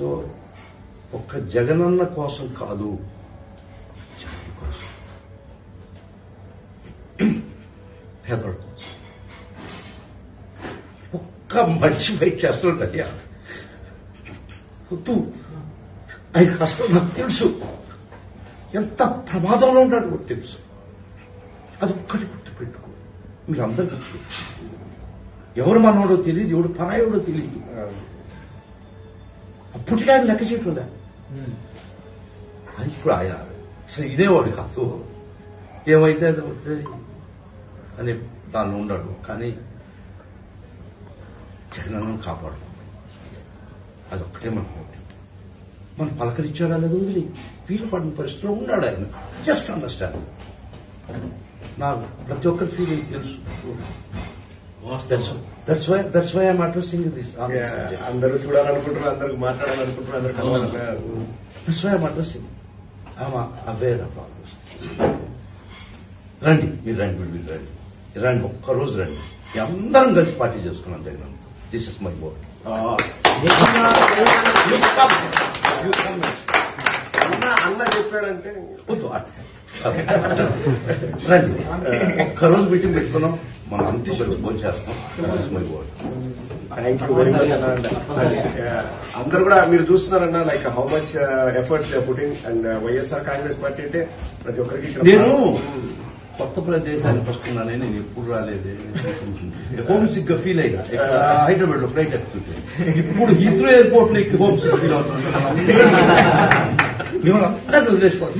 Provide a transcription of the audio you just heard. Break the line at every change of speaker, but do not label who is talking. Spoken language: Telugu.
సో ఒక్క జగనన్న కోసం కాదు, జాతి కోసం, పేదల కోసం ఒక్క మనిషి ఫైట్ చేస్తుందయ్యా. వద్దు, ఆయన అసలు నాకు తెలుసు ఎంత ప్రమాదంలో ఉన్నాడు నాకు తెలుసు. అది ఒక్కటి గుర్తుపెట్టుకో, మీరు అందరు గుర్తుపెట్టుకో. ఎవరు మనోడో తెలియదు, ఎవడు పరాయోడో తెలియదు. అప్పటికే ఆయన లెక్క చేయకుండా అది ఇప్పుడు ఆయన అసలు ఇదేవాడు కాదు. ఏమైతే అది అవుతుంది అని దానిలో ఉన్నాడు. కానీ జగనన్నను కాపాడు, అదొక్కటే మనకు. మనం పలకరించాడా లేదా వదిలి వీలు పడిన పరిస్థితిలో ఉన్నాడు ఆయన. Just understand. నాకు ప్రతి ఒక్కరి ఫీలింగ్ తెలుసు. That's why I'm addressing this.
అందరూ చూడాలనుకుంటున్నారు, అందరికి మాట్లాడాలనుకుంటున్నారు, అందరు కలవాలన్నారు.
That's why I'm addressing. I'm aware of all this. రండి, మీరు రండి, ఒక్కరోజు రండి, అందరం కలిసి పార్టీ చేసుకున్నాం Jagan. This is my word.
అన్న చెప్పాడంటే
రండి, ఒక్కరోజు మీటింగ్ పెట్టుకున్నాం, మనం అంతా కలిసి ఫోన్ చేస్తాం. This is my word.
Thank you very much అన్న. అందరు కూడా మీరు చూస్తున్నారన్న like how much efforts putting. And YSR Congress party అంటే ప్రతి ఒక్కరికి.
నేను కొత్త ప్రదేశానికి వస్తున్నానని నేను ఎప్పుడు రాలేదు. హోమ్ సిక్ గా ఫీల్ అయ్యా హైదరాబాద్ లో ఫ్లైట్ ఎక్కుతుంటే. ఇప్పుడు హీత్రో ఎయిర్పోర్ట్ లో హోమ్ సిక్ ఫీల్ అవుతున్నాను. మిమ్మల్ని అందరినీ వదిలేసుకోండి.